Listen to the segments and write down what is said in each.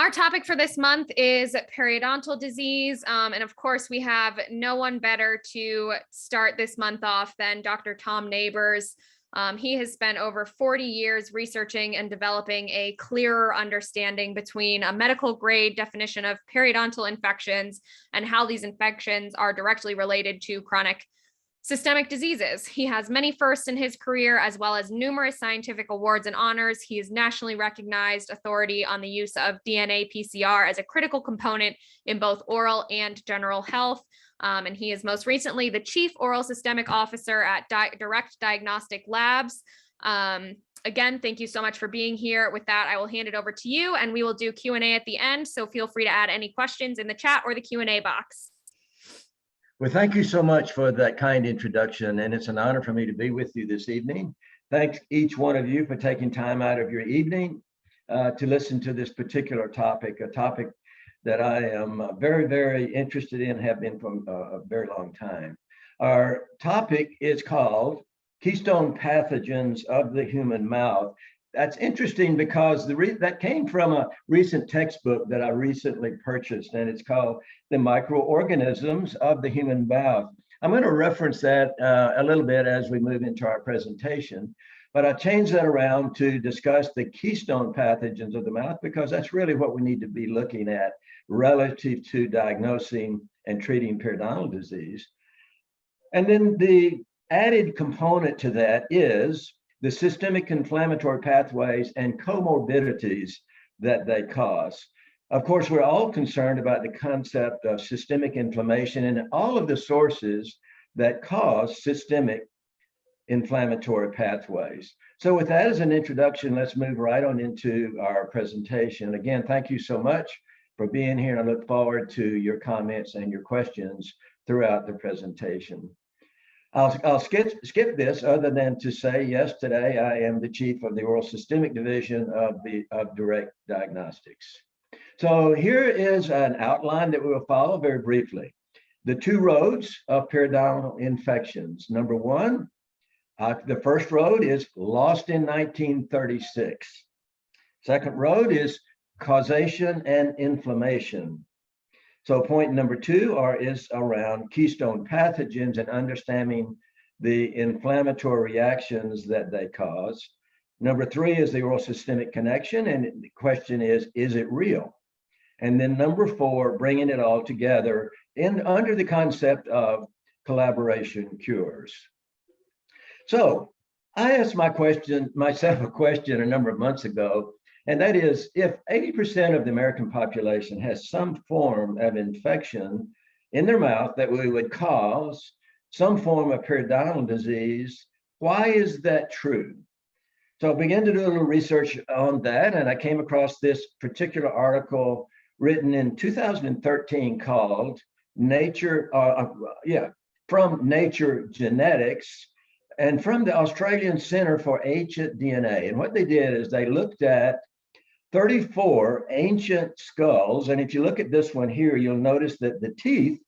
Our topic for this month is periodontal disease. And of course, we have no one better to start this month off than Dr. Tom Nabors. He has spent over 40 years researching and developing a clearer understanding between a medical grade definition of periodontal infections and how these infections are directly related to chronic systemic diseases. He has many firsts in his career, as well as numerous scientific awards and honors. He is nationally recognized authority on the use of DNA PCR as a critical component in both oral and general health. And he is most recently the Chief Oral Systemic Officer at Direct Diagnostic Labs. Again, thank you so much for being here. With that, I will hand it over to you, and we will do Q&A at the end. So feel free to add any questions in the chat or the Q&A box. Well, thank you so much for that kind introduction, and it's an honor for me to be with you this evening. Thanks each one of you for taking time out of your evening to listen to this particular topic, a topic that I am very, very interested in, have been from a very long time. Our topic is called Keystone Pathogens of the Human Mouth. That's interesting because that came from a recent textbook that I recently purchased, and it's called The Microorganisms of the Human Mouth. I'm going to reference that a little bit as we move into our presentation, but I changed that around to discuss the keystone pathogens of the mouth because that's really what we need to be looking at relative to diagnosing and treating periodontal disease. And then the added component to that is the systemic inflammatory pathways and comorbidities that they cause. Of course, we're all concerned about the concept of systemic inflammation and all of the sources that cause systemic inflammatory pathways. So with that as an introduction, let's move right on into our presentation. Again, thank you so much for being here, and I look forward to your comments and your questions throughout the presentation. I'll skip this other than to say, yes, today I am the chief of the oral systemic division of Direct Diagnostics. So here is an outline that we will follow very briefly. The two roads of periodontal infections. Number one, the first road is lost in 1936. Second road is causation and inflammation. So point number two is around keystone pathogens and understanding the inflammatory reactions that they cause. Number three is the oral systemic connection, and the question is it real? And then number four, bringing it all together under the concept of collaboration cures. So I asked myself a question a number of months ago, and that is, if 80% of the American population has some form of infection in their mouth that we would cause some form of periodontal disease, why is that true? So I began to do a little research on that, and I came across this particular article written in 2013 called from Nature Genetics, and from the Australian Center for Ancient DNA. And what they did is they looked at 34 ancient skulls. And if you look at this one here, you'll notice that the teeth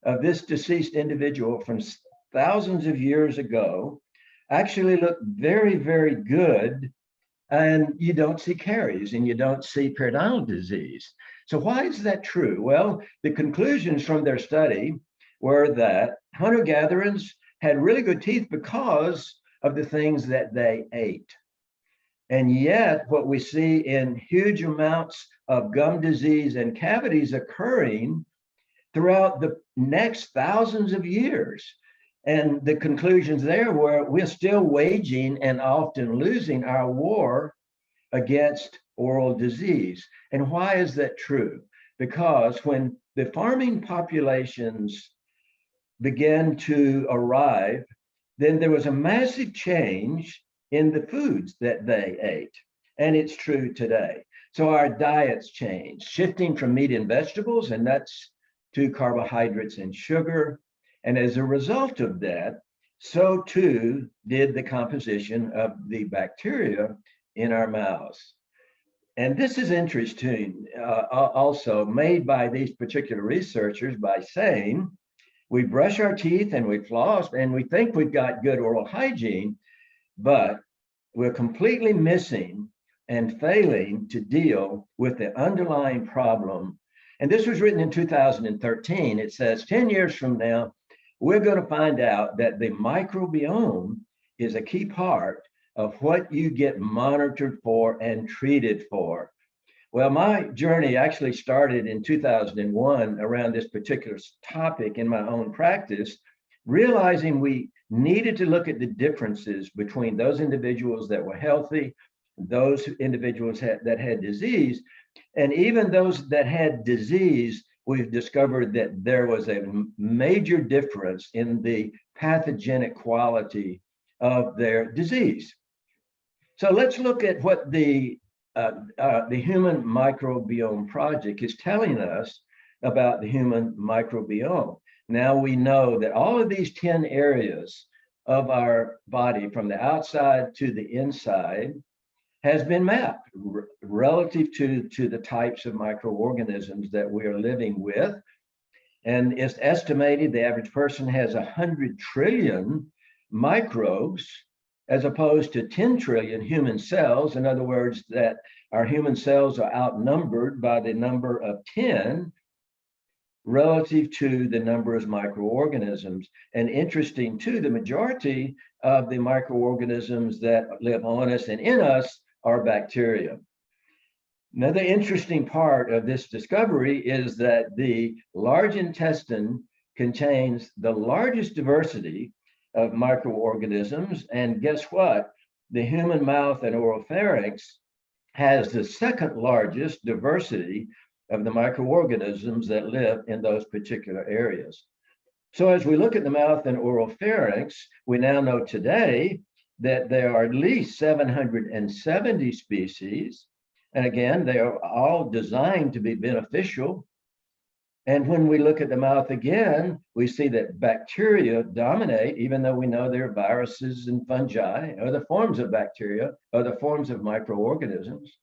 of this deceased individual from thousands of years ago actually look very, very good. And you don't see caries and you don't see periodontal disease. So why is that true? Well, the conclusions from their study were that hunter-gatherers had really good teeth because of the things that they ate. And yet what we see in huge amounts of gum disease and cavities occurring throughout the next thousands of years. And the conclusions there were we're still waging and often losing our war against oral disease. And why is that true? Because when the farming populations began to arrive, then there was a massive change in the foods that they ate. And it's true today. So our diets changed, shifting from meat and vegetables and nuts to carbohydrates and sugar. And as a result of that, so too did the composition of the bacteria in our mouths. And this is interesting, also made by these particular researchers by saying, we brush our teeth and we floss and we think we've got good oral hygiene, but we're completely missing and failing to deal with the underlying problem. And this was written in 2013. It says 10 years from now, we're going to find out that the microbiome is a key part of what you get monitored for and treated for. Well, my journey actually started in 2001 around this particular topic in my own practice, realizing we needed to look at the differences between those individuals that were healthy, those individuals that had disease, and even those that had disease. We've discovered that there was a major difference in the pathogenic quality of their disease. So let's look at what the Human Microbiome Project is telling us about the human microbiome. Now we know that all of these 10 areas of our body, from the outside to the inside, has been mapped relative to the types of microorganisms that we are living with. And it's estimated the average person has 100 trillion microbes as opposed to 10 trillion human cells. In other words, that our human cells are outnumbered by the number of 10 relative to the number of microorganisms. And interesting too, the majority of the microorganisms that live on us and in us are bacteria. Another interesting part of this discovery is that the large intestine contains the largest diversity of microorganisms. And guess what? The human mouth and oropharynx has the second largest diversity of the microorganisms that live in those particular areas. So as we look at the mouth and oropharynx, we now know today that there are at least 770 species. And again, they are all designed to be beneficial. And when we look at the mouth again, we see that bacteria dominate, even though we know there are viruses and fungi, other forms of bacteria, other forms of microorganisms.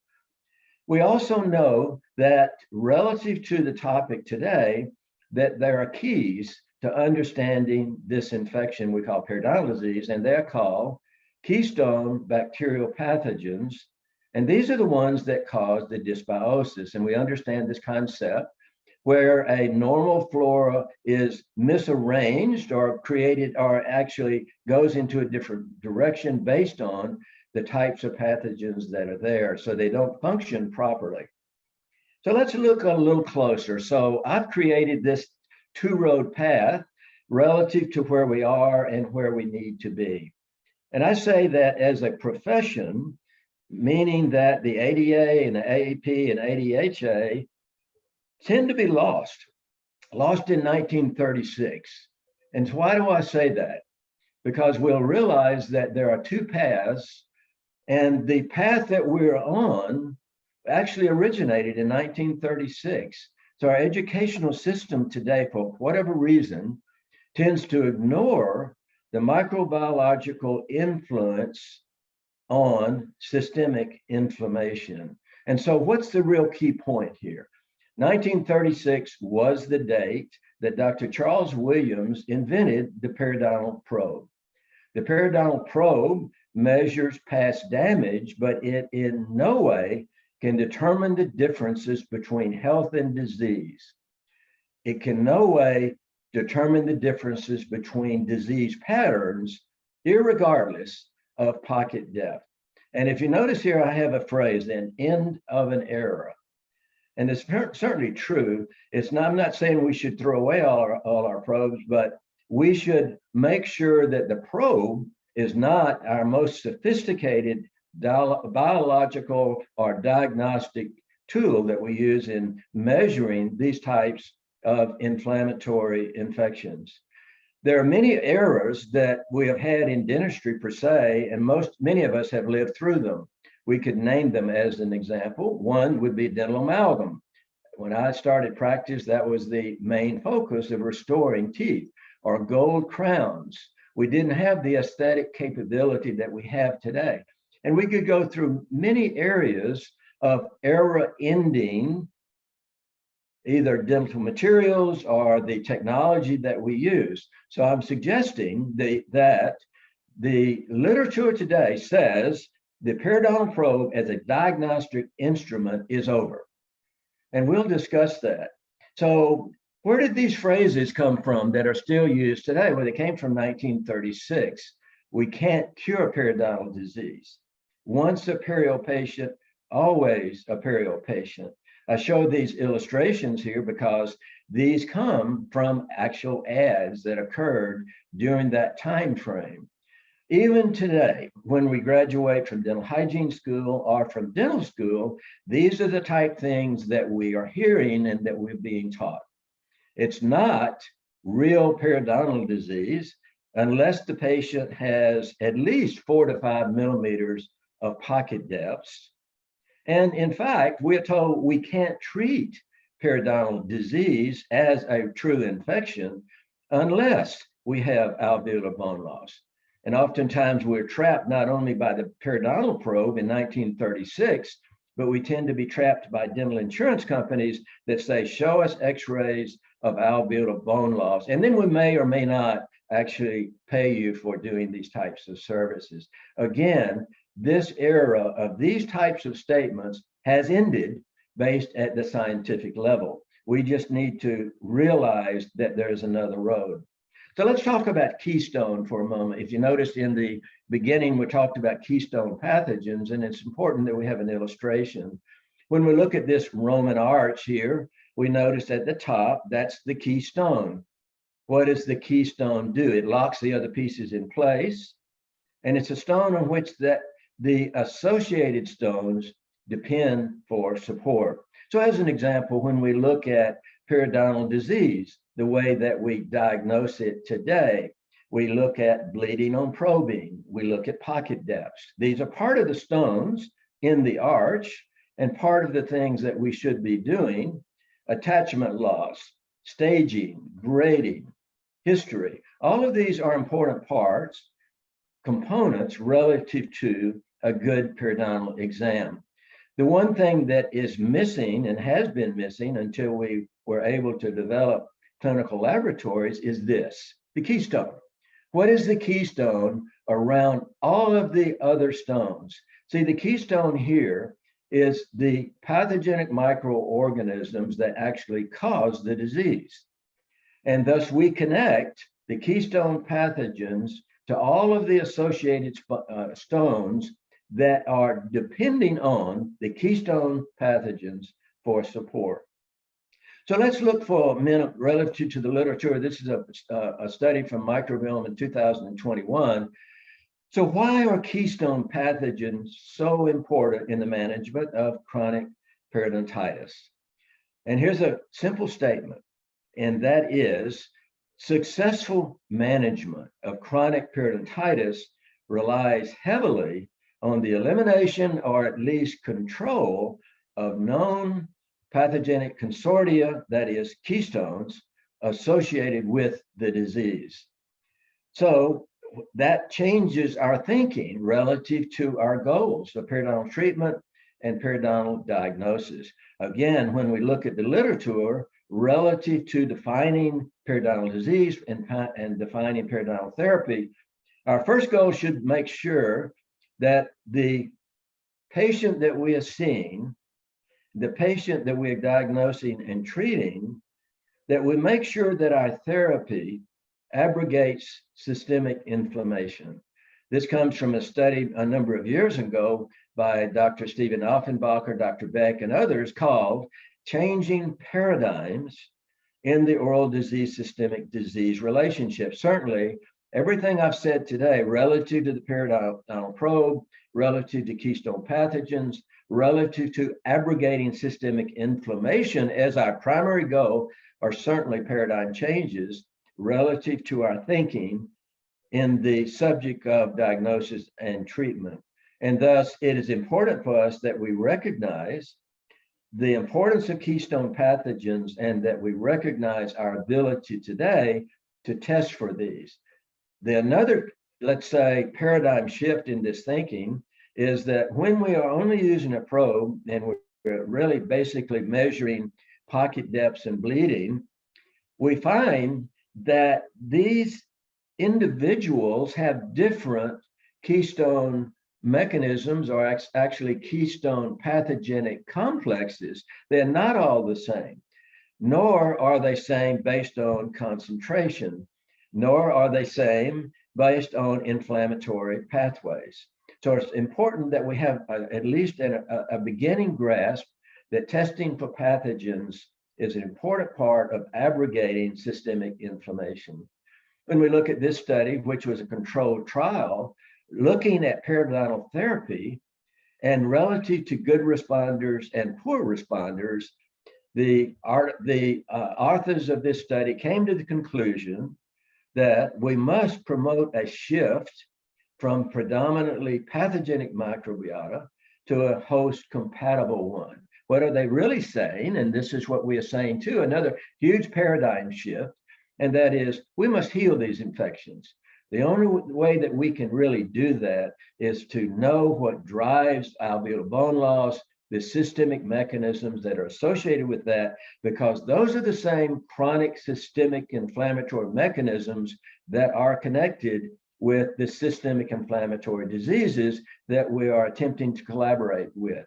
We also know that relative to the topic today, that there are keys to understanding this infection we call periodontal disease, and they're called keystone bacterial pathogens. And these are the ones that cause the dysbiosis. And we understand this concept where a normal flora is misarranged or created or actually goes into a different direction based on the types of pathogens that are there. So they don't function properly. So let's look a little closer. So I've created this two-road path relative to where we are and where we need to be. And I say that as a profession, meaning that the ADA and the AAP and ADHA tend to be lost in 1936. And why do I say that? Because we'll realize that there are two paths, and the path that we're on actually originated in 1936. So our educational system today, for whatever reason, tends to ignore the microbiological influence on systemic inflammation. And so what's the real key point here? 1936 was the date that Dr. Charles Williams invented the periodontal probe. The periodontal probe measures past damage, but it in no way can determine the differences between health and disease. It can no way determine the differences between disease patterns, irregardless of pocket depth. And if you notice here, I have a phrase, an end of an era. And it's certainly true. I'm not saying we should throw away all our probes, but we should make sure that the probe is not our most sophisticated biological or diagnostic tool that we use in measuring these types of inflammatory infections. There are many errors that we have had in dentistry per se, and many of us have lived through them. We could name them as an example. One would be dental amalgam. When I started practice, that was the main focus of restoring teeth, or gold crowns. We didn't have the aesthetic capability that we have today. And we could go through many areas of era ending, either dental materials or the technology that we use. So I'm suggesting that the literature today says the periodontal probe as a diagnostic instrument is over. And we'll discuss that. So where did these phrases come from that are still used today? Well, they came from 1936. We can't cure periodontal disease. Once a perio patient, always a perio patient. I show these illustrations here because these come from actual ads that occurred during that time frame. Even today, when we graduate from dental hygiene school or from dental school, these are the type things that we are hearing and that we're being taught. It's not real periodontal disease unless the patient has at least 4 to 5 millimeters of pocket depths. And in fact, we're told we can't treat periodontal disease as a true infection unless we have alveolar bone loss. And oftentimes we're trapped not only by the periodontal probe in 1936, but we tend to be trapped by dental insurance companies that say, show us x-rays of alveolar bone loss. And then we may or may not actually pay you for doing these types of services. Again, this era of these types of statements has ended based at the scientific level. We just need to realize that there's another road. So let's talk about keystone for a moment. If you noticed in the beginning, we talked about keystone pathogens, and it's important that we have an illustration. When we look at this Roman arch here, we notice at the top, that's the keystone. What does the keystone do? It locks the other pieces in place, and it's a stone on which the associated stones depend for support. So as an example, when we look at periodontal disease, the way that we diagnose it today, we look at bleeding on probing, we look at pocket depths. These are part of the stones in the arch and part of the things that we should be doing: attachment loss, staging, grading, history. All of these are important parts, components relative to a good periodontal exam. The one thing that is missing and has been missing until we were able to develop clinical laboratories is this, the keystone. What is the keystone around all of the other stones? See, the keystone here is the pathogenic microorganisms that actually cause the disease. And thus we connect the keystone pathogens to all of the associated stones that are depending on the keystone pathogens for support. So let's look for a minute relative to the literature. This is a study from Microbiome in 2021. So why are keystone pathogens so important in the management of chronic periodontitis? And here's a simple statement, and that is successful management of chronic periodontitis relies heavily on the elimination or at least control of known pathogenic consortia, that is keystones, associated with the disease. So that changes our thinking relative to our goals of periodontal treatment and periodontal diagnosis. Again, when we look at the literature relative to defining periodontal disease and defining periodontal therapy, our first goal should make sure that the patient that we are seeing, the patient that we are diagnosing and treating, that we make sure that our therapy abrogates systemic inflammation. This comes from a study a number of years ago by Dr. Stephen Offenbacher, Dr. Beck, and others called Changing Paradigms in the Oral Disease Systemic Disease Relationship. Certainly, everything I've said today relative to the periodontal probe, relative to keystone pathogens, relative to abrogating systemic inflammation as our primary goal are certainly paradigm changes relative to our thinking in the subject of diagnosis and treatment. And thus, it is important for us that we recognize the importance of keystone pathogens and that we recognize our ability today to test for these. Another, let's say, paradigm shift in this thinking is that when we are only using a probe and we're really basically measuring pocket depths and bleeding, we find that these individuals have different keystone mechanisms are actually keystone pathogenic complexes. They're not all the same, nor are they same based on concentration, nor are they same based on inflammatory pathways. So it's important that we have at least a beginning grasp that testing for pathogens is an important part of abrogating systemic inflammation. When we look at this study, which was a controlled trial, looking at periodontal therapy and relative to good responders and poor responders, the authors of this study came to the conclusion that we must promote a shift from predominantly pathogenic microbiota to a host compatible one. What are they really saying? And this is what we are saying too, another huge paradigm shift, and that is we must heal these infections. The only way that we can really do that is to know what drives alveolar bone loss, the systemic mechanisms that are associated with that, because those are the same chronic systemic inflammatory mechanisms that are connected with the systemic inflammatory diseases that we are attempting to collaborate with.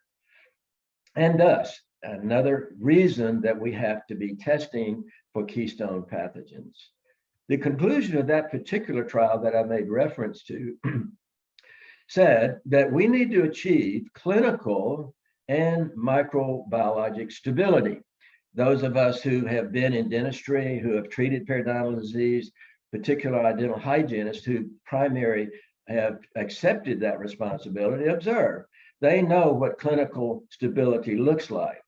And thus, another reason that we have to be testing for keystone pathogens. The conclusion of that particular trial that I made reference to said that we need to achieve clinical and microbiologic stability. Those of us who have been in dentistry, who have treated periodontal disease, particularly dental hygienists who primarily have accepted that responsibility, observe. They know what clinical stability looks like.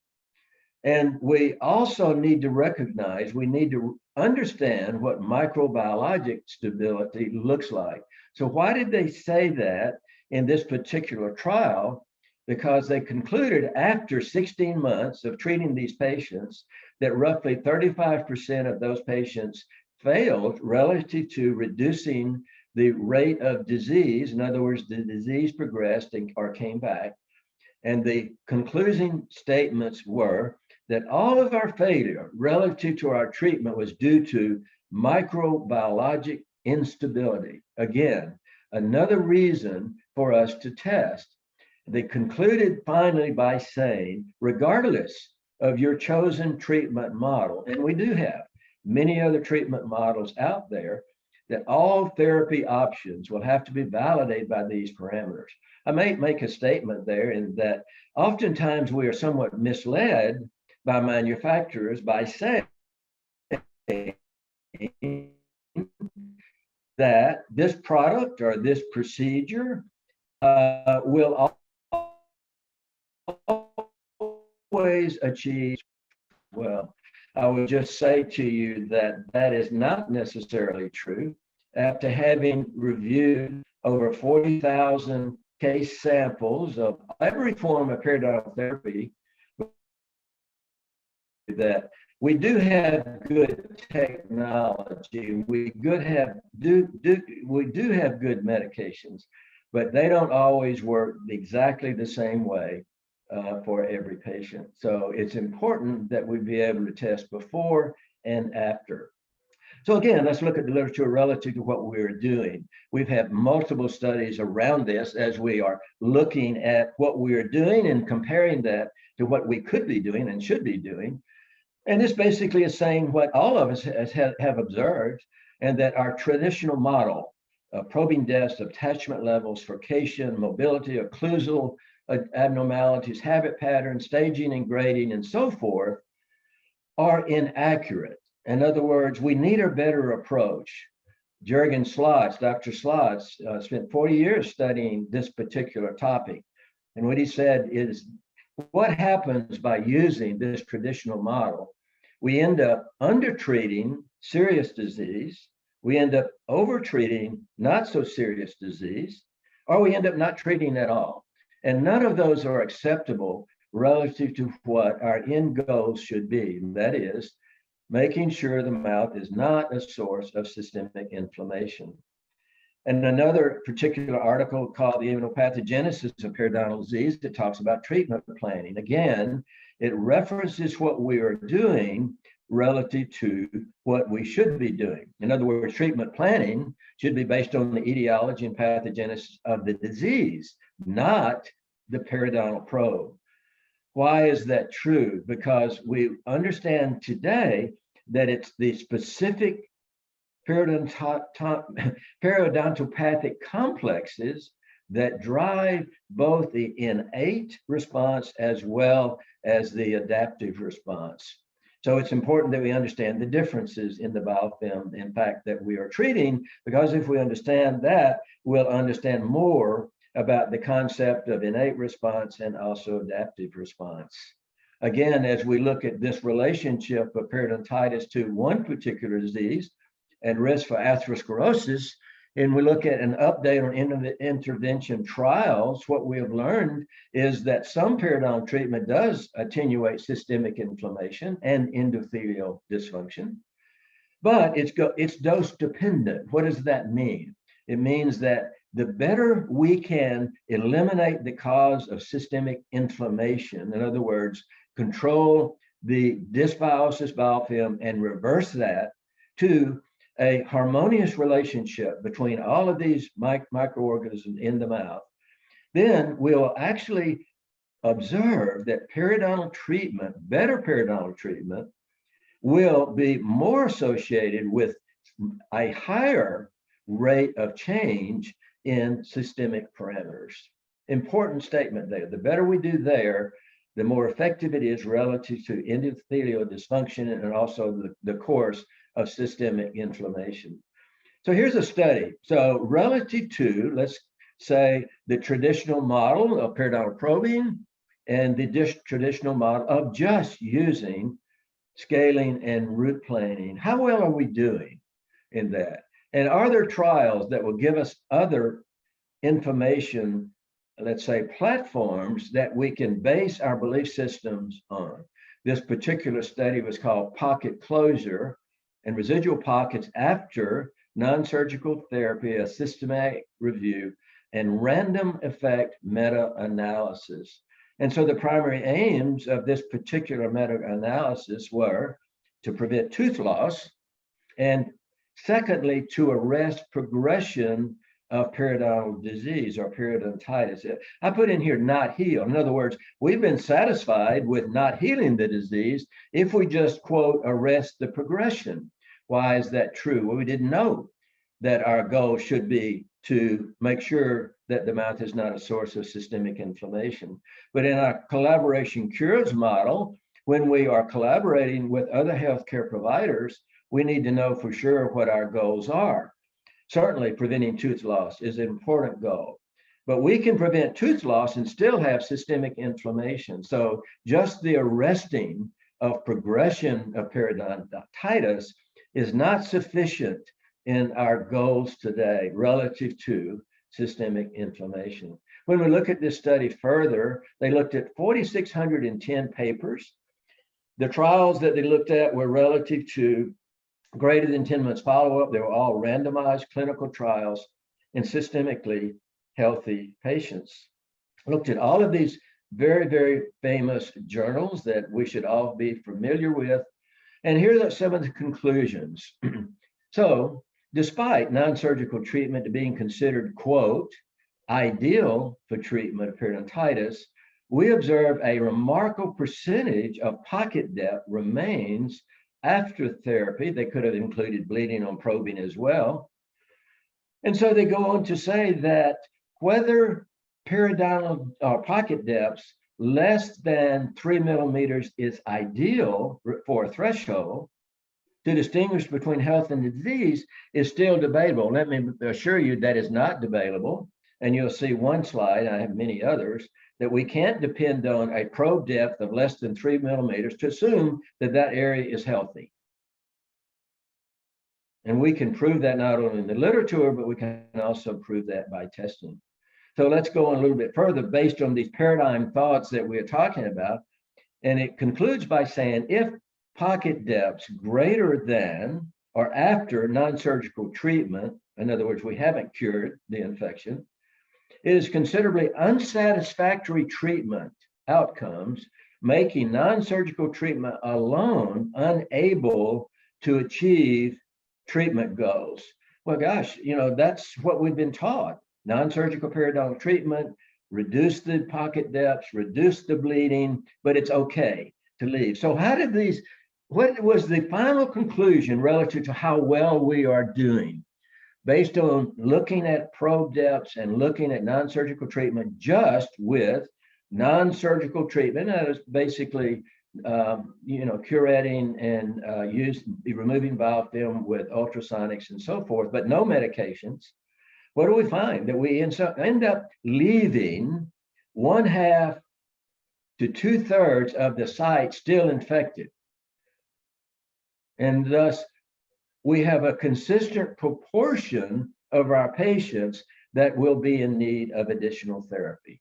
And we also need to recognize, we need to understand what microbiologic stability looks like. So why did they say that in this particular trial? Because they concluded after 16 months of treating these patients that roughly 35% of those patients failed relative to reducing the rate of disease. In other words, the disease progressed or came back. And the concluding statements were that all of our failure relative to our treatment was due to microbiologic instability. Again, another reason for us to test. They concluded finally by saying, regardless of your chosen treatment model, and we do have many other treatment models out there, that all therapy options will have to be validated by these parameters. I may make a statement there in that oftentimes we are somewhat misled by manufacturers by saying that this product or this procedure will always achieve well. I would just say to you that that is not necessarily true. After having reviewed over 40,000 case samples of every form of periodontal therapy, that we do have good technology, we do have good medications, but they don't always work exactly the same way for every patient. So it's important that we be able to test before and after. So again, let's look at the literature relative to what we're doing. We've had multiple studies around this as we are looking at what we're doing and comparing that to what we could be doing and should be doing. And this basically is saying what all of us have observed, and that our traditional model of probing depths, attachment levels, furcation, mobility, occlusal abnormalities, habit patterns, staging and grading, and so forth, are inaccurate. In other words, we need a better approach. Jürgen Slotz, Dr. Slotz, spent 40 years studying this particular topic. And what he said is, what happens by using this traditional model? We end up undertreating serious disease, we end up overtreating not so serious disease, or we end up not treating at all. And none of those are acceptable relative to what our end goals should be. And that is making sure the mouth is not a source of systemic inflammation. And another particular article called The Immunopathogenesis of Periodontal Disease that talks about treatment planning. Again, it references what we are doing relative to what we should be doing. In other words, treatment planning should be based on the etiology and pathogenesis of the disease, not the periodontal probe. Why is that true? Because we understand today that it's the specific periodontopathic complexes that drive both the innate response as well as the adaptive response. So it's important that we understand the differences in the biofilm, in fact, that we are treating, because if we understand that, we'll understand more about the concept of innate response and also adaptive response. Again, as we look at this relationship of periodontitis to one particular disease and risk for atherosclerosis, and we look at an update on intervention trials, what we have learned is that some periodontal treatment does attenuate systemic inflammation and endothelial dysfunction, but it's dose dependent. What does that mean? It means that the better we can eliminate the cause of systemic inflammation, in other words, control the dysbiosis biofilm and reverse that to a harmonious relationship between all of these microorganisms in the mouth, then we'll actually observe that periodontal treatment, better periodontal treatment, will be more associated with a higher rate of change in systemic parameters. Important statement there. The better we do there, the more effective it is relative to endothelial dysfunction and also the course of systemic inflammation. So here's a study. So relative to, let's say, the traditional model of periodontal probing and the traditional model of just using scaling and root planing, how well are we doing in that? And are there trials that will give us other information, let's say platforms, that we can base our belief systems on? This particular study was called Pocket Closure and Residual Pockets After Non-Surgical Therapy, a Systematic Review and Random Effect Meta-Analysis. And so the primary aims of this particular meta-analysis were to prevent tooth loss, and secondly, to arrest progression of periodontal disease or periodontitis. I put in here not heal. In other words, we've been satisfied with not healing the disease if we just, quote, arrest the progression. Why is that true? Well, we didn't know that our goal should be to make sure that the mouth is not a source of systemic inflammation. But in our collaboration cures model, when we are collaborating with other healthcare providers, we need to know for sure what our goals are. Certainly, preventing tooth loss is an important goal, but we can prevent tooth loss and still have systemic inflammation. So just the arresting of progression of periodontitis is not sufficient in our goals today relative to systemic inflammation. When we look at this study further, they looked at 4,610 papers. The trials that they looked at were relative to greater than 10 months follow-up. They were all randomized clinical trials in systemically healthy patients. Looked at all of these very, very famous journals that we should all be familiar with. And here are some of the conclusions. So, despite non-surgical treatment being considered, quote, ideal for treatment of periodontitis, we observe a remarkable percentage of pocket depth remains after therapy. They could have included bleeding on probing as well. And so they go on to say that whether periodontal pocket depths less than 3 millimeters is ideal for a threshold to distinguish between health and disease is still debatable. Let me assure you that is not debatable. And you'll see one slide, I have many others, that we can't depend on a probe depth of less than 3 millimeters to assume that that area is healthy. And we can prove that not only in the literature, but we can also prove that by testing. So let's go on a little bit further based on these paradigm thoughts that we're talking about. And it concludes by saying, if pocket depths greater than or after non-surgical treatment, in other words, we haven't cured the infection, is considerably unsatisfactory treatment outcomes, making non-surgical treatment alone unable to achieve treatment goals. Well, gosh, that's what we've been taught. Non-surgical periodontal treatment reduce the pocket depths, reduce the bleeding, but it's okay to leave. So what was the final conclusion relative to how well we are doing? Based on looking at probe depths and looking at non-surgical treatment just with non-surgical treatment, that is basically curetting and removing biofilm with ultrasonics and so forth, but no medications. What do we find? That we end up leaving 1/2 to 2/3 of the site still infected. And thus, we have a consistent proportion of our patients that will be in need of additional therapy.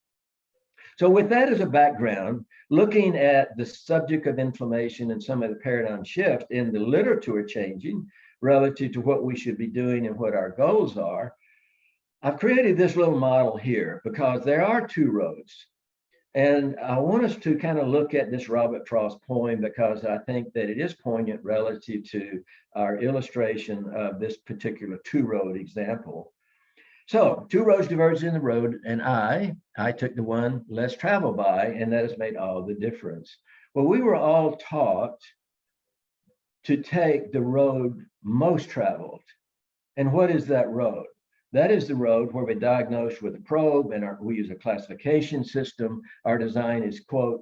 So with that as a background, looking at the subject of inflammation and some of the paradigm shift in the literature changing relative to what we should be doing and what our goals are, I've created this little model here because there are 2 roads. And I want us to kind of look at this Robert Frost poem because I think that it is poignant relative to our illustration of this particular 2-road example. So 2 roads diverge in the road, and I took the one less traveled by, and that has made all the difference. Well, we were all taught to take the road most traveled. And what is that road? That is the road where we diagnose with a probe, and we use a classification system. Our design is, quote,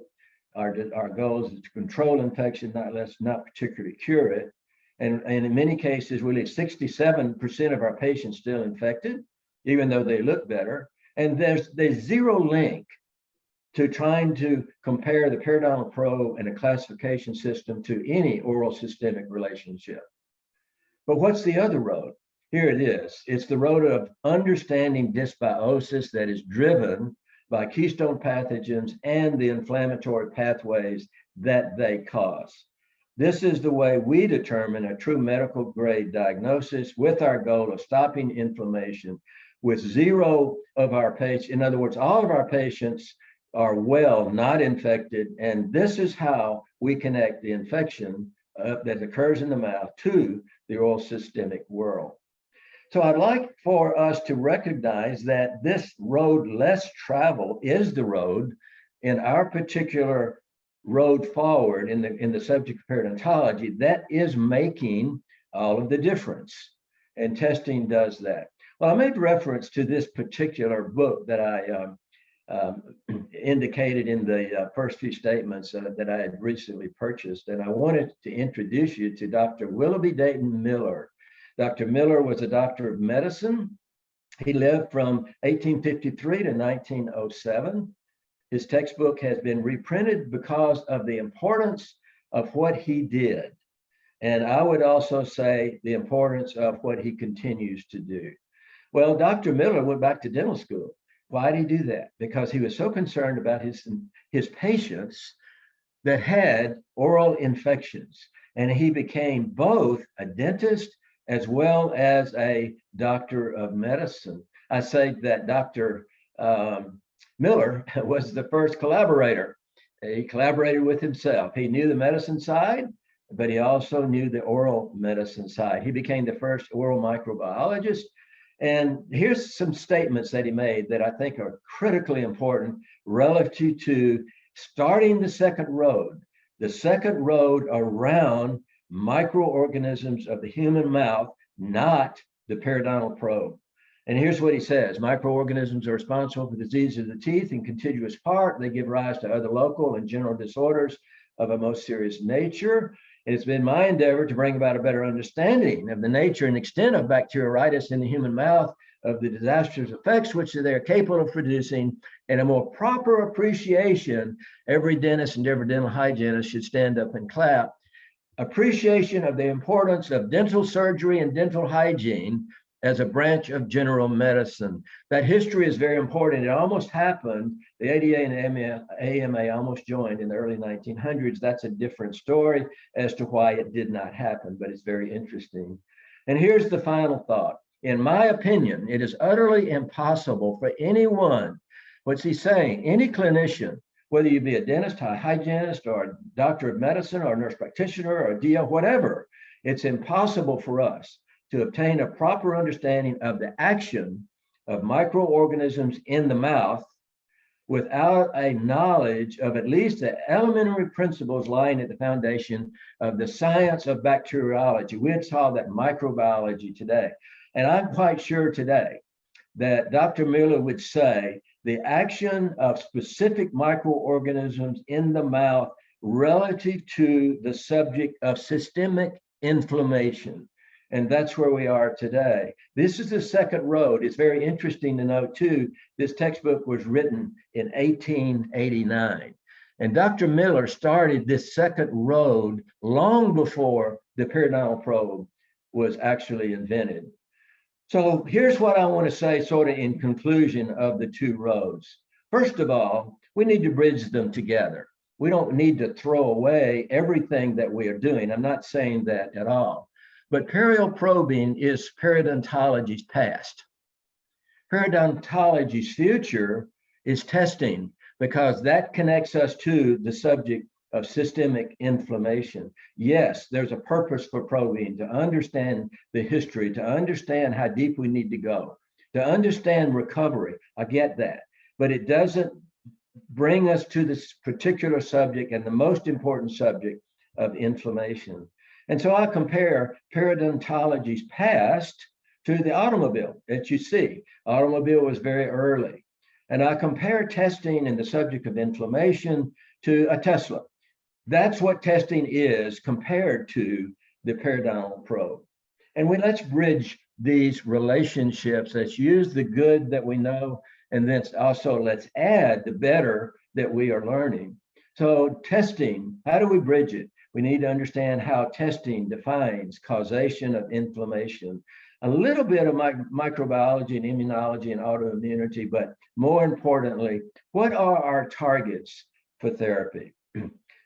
our goal is to control infection, not particularly cure it. And in many cases, really 67% of our patients still infected, even though they look better. And there's zero link to trying to compare the periodontal probe and a classification system to any oral systemic relationship. But what's the other road? Here it is. It's the road of understanding dysbiosis that is driven by keystone pathogens and the inflammatory pathways that they cause. This is the way we determine a true medical grade diagnosis with our goal of stopping inflammation with 0 of our patients. In other words, all of our patients are well, not infected. And this is how we connect the infection that occurs in the mouth to the oral systemic world. So I'd like for us to recognize that this road less traveled is the road in our particular road forward in the subject of periodontology that is making all of the difference. And testing does that. Well, I made reference to this particular book that I indicated in the first few statements that I had recently purchased. And I wanted to introduce you to Dr. Willoughby Dayton Miller. Dr. Miller was a doctor of medicine. He lived from 1853 to 1907. His textbook has been reprinted because of the importance of what he did. And I would also say the importance of what he continues to do. Well, Dr. Miller went back to dental school. Why did he do that? Because he was so concerned about his patients that had oral infections. And he became both a dentist as well as a doctor of medicine. I say that Dr. Miller was the first collaborator. He collaborated with himself. He knew the medicine side, but he also knew the oral medicine side. He became the first oral microbiologist. And here's some statements that he made that I think are critically important relative to starting the second road around microorganisms of the human mouth, not the periodontal probe. And here's what he says. Microorganisms are responsible for disease of the teeth and contiguous part. They give rise to other local and general disorders of a most serious nature. And it's been my endeavor to bring about a better understanding of the nature and extent of bacterioritis in the human mouth, of the disastrous effects which they are capable of producing, and a more proper appreciation. Every dentist and every dental hygienist should stand up and clap. Appreciation of the importance of dental surgery and dental hygiene as a branch of general medicine. That history is very important. It almost happened. The ADA and AMA almost joined in the early 1900s. That's a different story as to why it did not happen, but it's very interesting. And here's the final thought. In my opinion, it is utterly impossible for anyone, what's he saying, any clinician, whether you be a dentist, a hygienist, or a doctor of medicine, or a nurse practitioner, or a DO, whatever, it's impossible for us to obtain a proper understanding of the action of microorganisms in the mouth without a knowledge of at least the elementary principles lying at the foundation of the science of bacteriology. We'd call that microbiology today. And I'm quite sure today that Dr. Miller would say the action of specific microorganisms in the mouth relative to the subject of systemic inflammation. And that's where we are today. This is the second road. It's very interesting to note too, this textbook was written in 1889. And Dr. Miller started this second road long before the periodontal probe was actually invented. So here's what I want to say sort of in conclusion of the two roads. First of all, we need to bridge them together. We don't need to throw away everything that we are doing. I'm not saying that at all. But periodontal probing is periodontology's past. Periodontology's future is testing, because that connects us to the subject of systemic inflammation. Yes, there's a purpose for probing, to understand the history, to understand how deep we need to go, to understand recovery. I get that, but it doesn't bring us to this particular subject and the most important subject of inflammation. And so I compare periodontology's past to the automobile that you see. Automobile was very early. And I compare testing in the subject of inflammation to a Tesla. That's what testing is compared to the periodontal probe. And let's bridge these relationships. Let's use the good that we know, and then also let's add the better that we are learning. So testing, how do we bridge it? We need to understand how testing defines causation of inflammation, a little bit of microbiology and immunology and autoimmunity, but more importantly, what are our targets for therapy?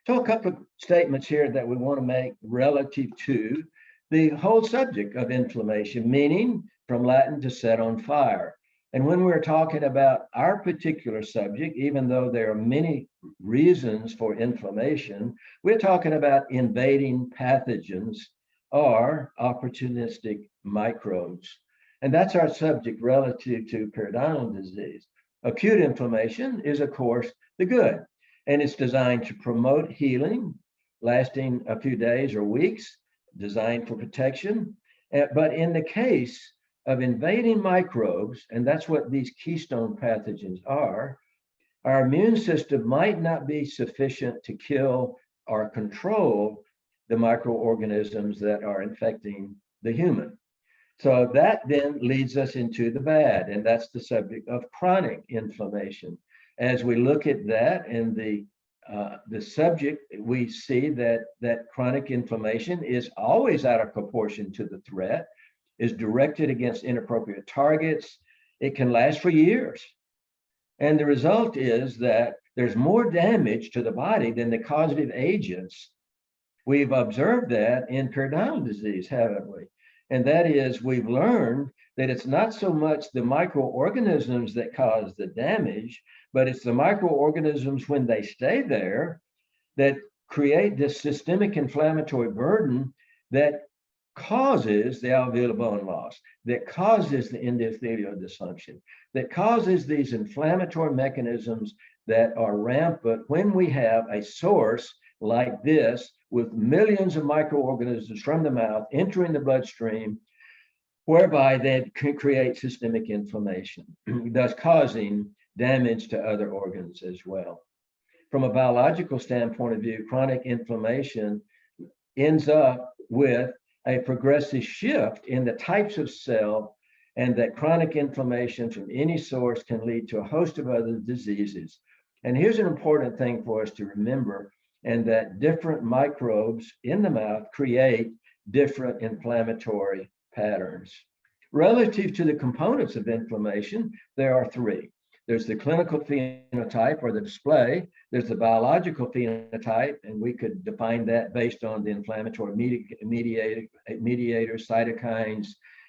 So a couple of statements here that we want to make relative to the whole subject of inflammation, meaning from Latin to set on fire. And when we're talking about our particular subject, even though there are many reasons for inflammation, we're talking about invading pathogens or opportunistic microbes. And that's our subject relative to periodontal disease. Acute inflammation is, of course, the good, and it's designed to promote healing, lasting a few days or weeks, designed for protection. But in the case of invading microbes, and that's what these keystone pathogens are, our immune system might not be sufficient to kill or control the microorganisms that are infecting the human. So that then leads us into the bad, and that's the subject of chronic inflammation. As we look at that and the subject, we see that chronic inflammation is always out of proportion to the threat, is directed against inappropriate targets. It can last for years. And the result is that there's more damage to the body than the causative agents. We've observed that in periodontal disease, haven't we? And that is, we've learned that it's not so much the microorganisms that cause the damage, but it's the microorganisms when they stay there that create this systemic inflammatory burden that causes the alveolar bone loss, that causes the endothelial dysfunction, that causes these inflammatory mechanisms that are rampant when we have a source like this with millions of microorganisms from the mouth entering the bloodstream, whereby they can create systemic inflammation, thus causing damage to other organs as well. From a biological standpoint of view, chronic inflammation ends up with a progressive shift in the types of cell, and that chronic inflammation from any source can lead to a host of other diseases. And here's an important thing for us to remember, and that different microbes in the mouth create different inflammatory patterns. Relative to the components of inflammation, there are three. There's the clinical phenotype or the display. There's the biological phenotype, and we could define that based on the inflammatory mediators, cytokines,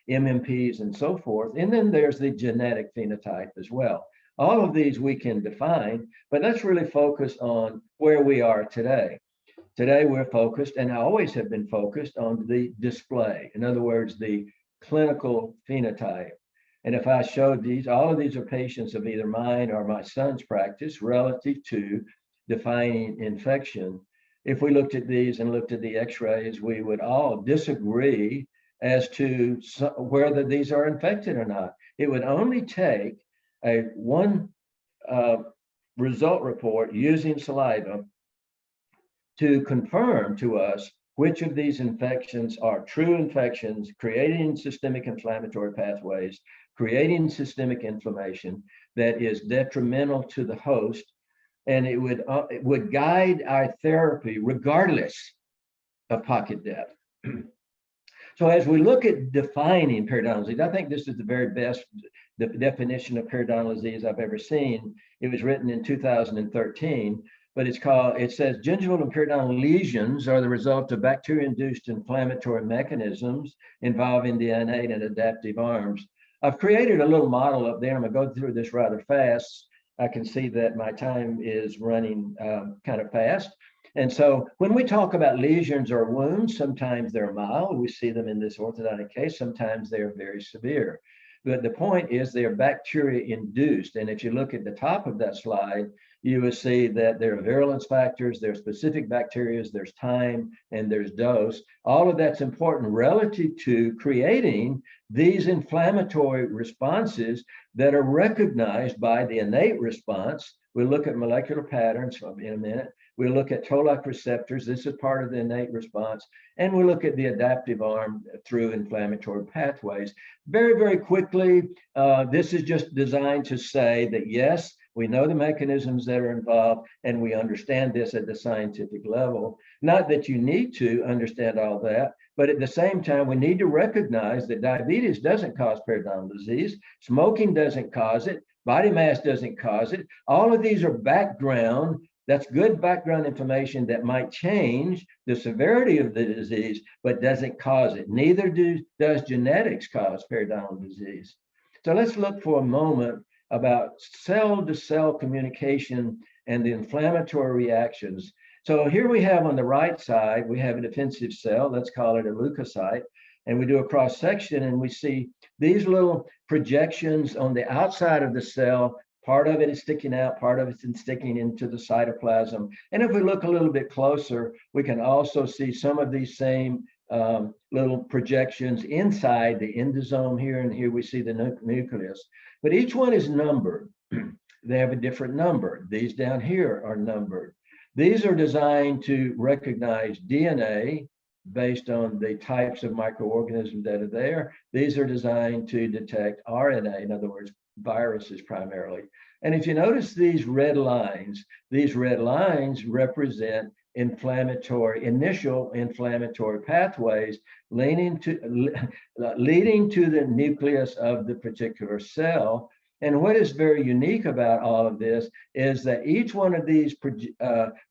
MMPs, and so forth. And then there's the genetic phenotype as well. All of these we can define, but let's really focus on where we are today. Today we're focused, and I always have been focused, on the display. In other words, the clinical phenotype. And if I showed these, all of these are patients of either mine or my son's practice relative to defining infection. If we looked at these and looked at the x-rays, we would all disagree as to whether these are infected or not. It would only take one result report using saliva to confirm to us which of these infections are true infections, creating systemic inflammatory pathways, creating systemic inflammation that is detrimental to the host, and it would guide our therapy regardless of pocket depth. So as we look at defining periodontal disease, I think this is the very best definition of periodontal disease I've ever seen. It was written in 2013, but it says gingival and periodontal lesions are the result of bacteria-induced inflammatory mechanisms involving the innate and adaptive arms. I've created a little model up there. I'm gonna go through this rather fast. I can see that my time is running kind of fast. And so when we talk about lesions or wounds, sometimes they're mild. We see them in this orthodontic case. Sometimes they're very severe. But the point is they are bacteria induced. And if you look at the top of that slide, you will see that there are virulence factors, there's specific bacteria, there's time, and there's dose. All of that's important relative to creating these inflammatory responses that are recognized by the innate response. We'll look at molecular patterns in a minute. We'll look at toll-like receptors. This is part of the innate response. And we'll look at the adaptive arm through inflammatory pathways. Very, very quickly, this is just designed to say that, yes, we know the mechanisms that are involved, and we understand this at the scientific level. Not that you need to understand all that, but at the same time, we need to recognize that diabetes doesn't cause periodontal disease. Smoking doesn't cause it. Body mass doesn't cause it. All of these are background. That's good background information that might change the severity of the disease, but doesn't cause it. Neither does genetics cause periodontal disease. So let's look for a moment about cell-to-cell communication and the inflammatory reactions. So here we have on the right side, we have a defensive cell, let's call it a leukocyte, and we do a cross section and we see these little projections on the outside of the cell. Part of it is sticking out, part of it's sticking into the cytoplasm. And if we look a little bit closer, we can also see some of these same little projections inside the endosome here, and here we see the nucleus. But each one is numbered. They have a different number. These down here are numbered. These are designed to recognize DNA based on the types of microorganisms that are there. These are designed to detect RNA, in other words, viruses primarily. And if you notice these red lines represent initial inflammatory pathways leading to the nucleus of the particular cell. And what is very unique about all of this is that each one of these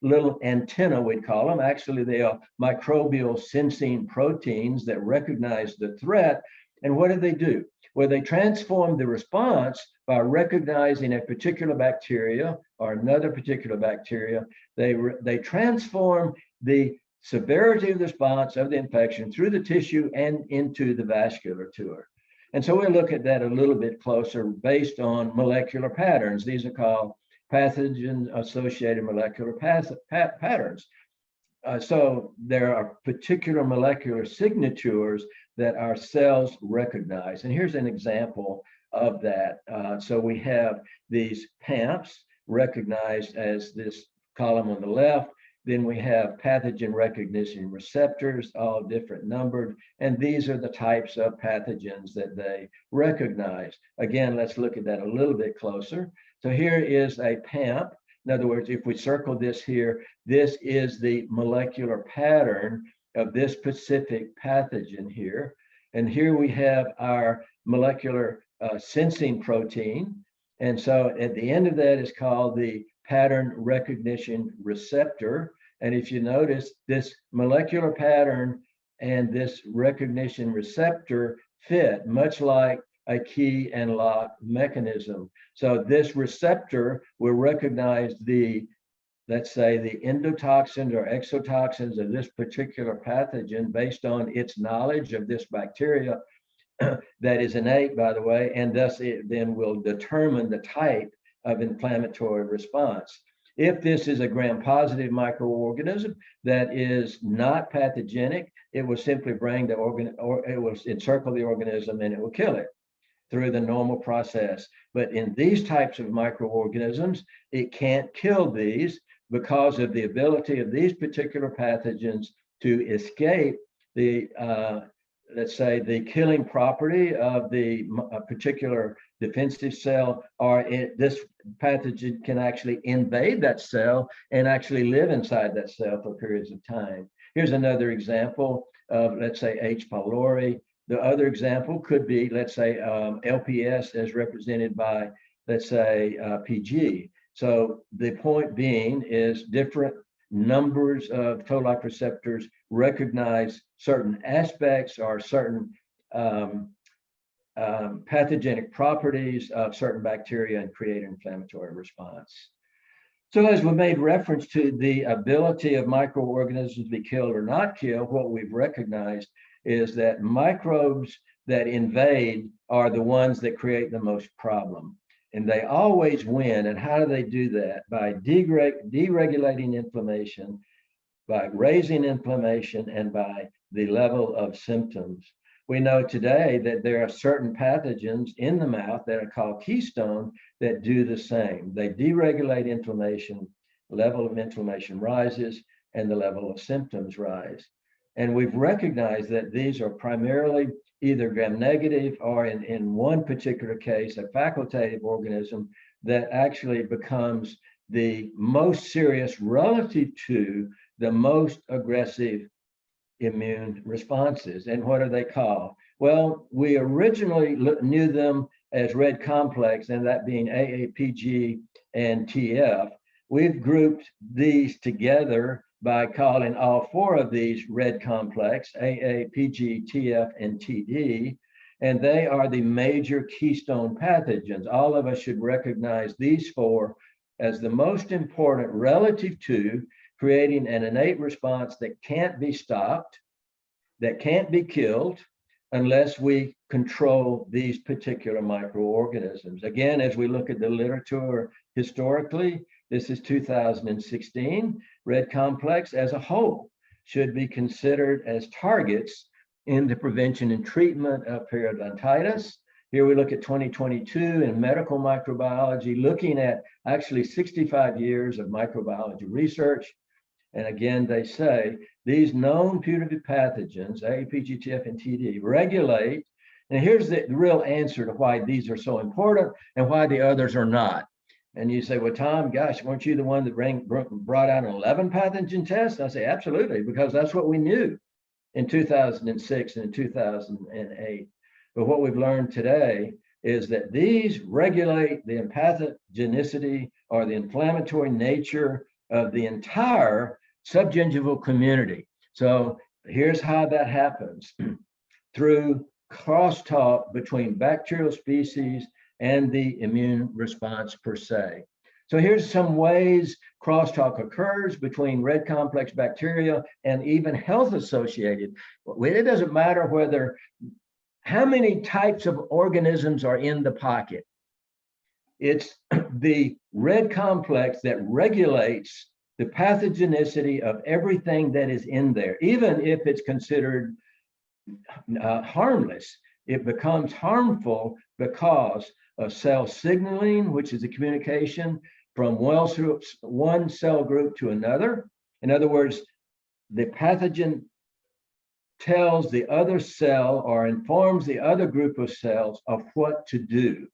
little antennae, we'd call them, actually they are microbial sensing proteins that recognize the threat. And what do? Well, they transform the response by recognizing a particular bacteria or another particular bacteria. They transform the severity of the response of the infection through the tissue and into the vasculature. And so we'll look at that a little bit closer based on molecular patterns. These are called pathogen-associated molecular patterns. So there are particular molecular signatures that our cells recognize. And here's an example of that. So we have these PAMPs recognized as this column on the left. Then we have pathogen recognition receptors, all different numbered. And these are the types of pathogens that they recognize. Again, let's look at that a little bit closer. So here is a PAMP. In other words, if we circle this here, this is the molecular pattern of this specific pathogen here. And here we have our molecular sensing protein. And so at the end of that is called the pattern recognition receptor. And if you notice, this molecular pattern and this recognition receptor fit much like a key and lock mechanism. So this receptor will recognize the, let's say, the endotoxins or exotoxins of this particular pathogen based on its knowledge of this bacteria. that is innate, by the way, and thus it then will determine the type of inflammatory response. If this is a gram-positive microorganism that is not pathogenic, it will simply bring the organ, or it will encircle the organism and it will kill it through the normal process. But in these types of microorganisms, it can't kill these because of the ability of these particular pathogens to escape the, let's say, the killing property of the particular defensive cell, or this pathogen can actually invade that cell and actually live inside that cell for periods of time. Here's another example of, let's say, H. pylori. The other example could be, let's say, LPS as represented by, let's say, PG. So the point being is different numbers of toll-like receptors recognize certain aspects or certain pathogenic properties of certain bacteria and create an inflammatory response. So as we made reference to the ability of microorganisms to be killed or not killed, what we've recognized is that microbes that invade are the ones that create the most problem. And they always win. And how do they do that? By deregulating inflammation, by raising inflammation, and by the level of symptoms. We know today that there are certain pathogens in the mouth that are called keystone that do the same. They deregulate inflammation, level of inflammation rises, and the level of symptoms rise. And we've recognized that these are primarily either gram-negative or in one particular case, a facultative organism that actually becomes the most serious relative to the most aggressive immune responses. And what are they called? Well, we originally knew them as red complex, and that being AAPG and TF. We've grouped these together by calling all four of these red complex, AAPG, TF, and TD, and they are the major keystone pathogens. All of us should recognize these four as the most important relative to creating an innate response that can't be stopped, that can't be killed, unless we control these particular microorganisms. Again, as we look at the literature historically, this is 2016, red complex as a whole should be considered as targets in the prevention and treatment of periodontitis. Here we look at 2022 in medical microbiology, looking at actually 65 years of microbiology research. And again, they say these known putative pathogens, AAPG, TF, and TD, regulate. And here's the real answer to why these are so important and why the others are not. And you say, well, Tom, gosh, weren't you the one that brought out an 11 pathogen test? I say, absolutely, because that's what we knew in 2006 and in 2008. But what we've learned today is that these regulate the pathogenicity or the inflammatory nature of the entire subgingival community. So here's how that happens through crosstalk between bacterial species and the immune response per se. So here's some ways crosstalk occurs between red complex bacteria and even health associated. It doesn't matter whether, how many types of organisms are in the pocket. It's the red complex that regulates the pathogenicity of everything that is in there. Even if it's considered harmless, it becomes harmful because of cell signaling, which is the communication from one cell group to another. In other words, the pathogen tells the other cell or informs the other group of cells of what to do.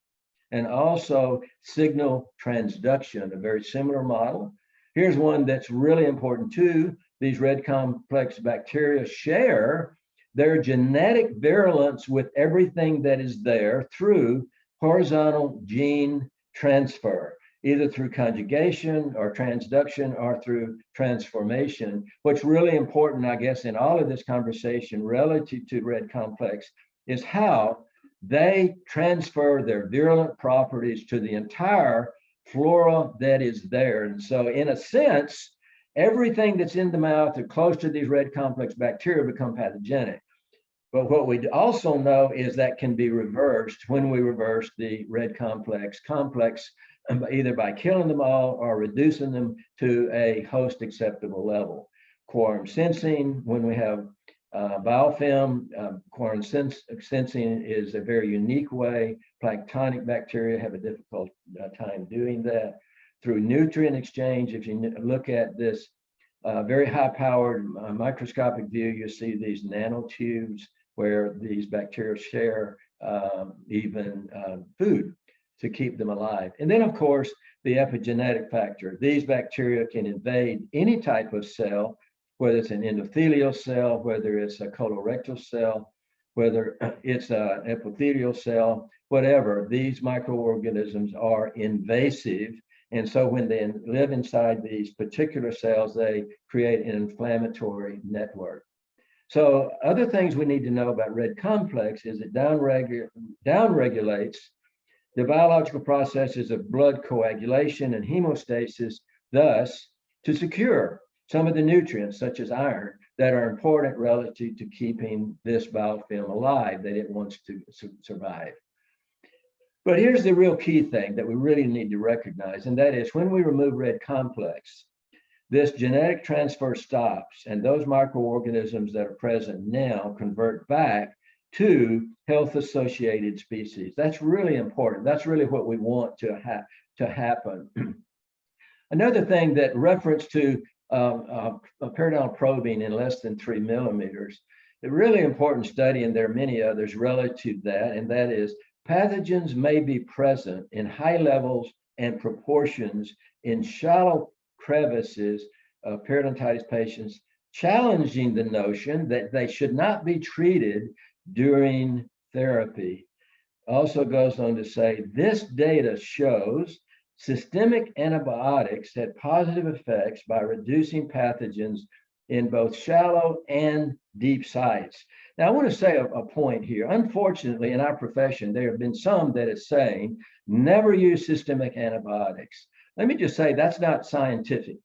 And also signal transduction, a very similar model. Here's one that's really important too. These red complex bacteria share their genetic virulence with everything that is there through horizontal gene transfer, either through conjugation or transduction or through transformation. What's really important, I guess, in all of this conversation relative to red complex is how they transfer their virulent properties to the entire flora that is there. And so in a sense, everything that's in the mouth or close to these red complex bacteria become pathogenic. But what we also know is that can be reversed when we reverse the red complex either by killing them all or reducing them to a host acceptable level. Quorum sensing, when we have biofilm, quorum sensing is a very unique way. Planktonic bacteria have a difficult time doing that. Through nutrient exchange, if you look at this very high-powered microscopic view, you see these nanotubes where these bacteria share even food to keep them alive. And then, of course, the epigenetic factor. These bacteria can invade any type of cell, whether it's an endothelial cell, whether it's a colorectal cell, whether it's an epithelial cell, whatever. These microorganisms are invasive. And so when they live inside these particular cells, they create an inflammatory network. So other things we need to know about red complex is it downregulates the biological processes of blood coagulation and hemostasis, thus to secure some of the nutrients, such as iron, that are important relative to keeping this biofilm alive that it wants to survive. But here's the real key thing that we really need to recognize, and that is when we remove red complex, this genetic transfer stops, and those microorganisms that are present now convert back to health-associated species. That's really important. That's really what we want to happen. Another thing that reference to periodontal probing in less than 3 millimeters, a really important study, and there are many others relative to that, and that is pathogens may be present in high levels and proportions in shallow crevices of periodontitis patients, challenging the notion that they should not be treated during therapy. Also goes on to say, this data shows systemic antibiotics had positive effects by reducing pathogens in both shallow and deep sites. Now, I want to say a point here. Unfortunately, in our profession, there have been some that is saying, never use systemic antibiotics. Let me just say that's not scientific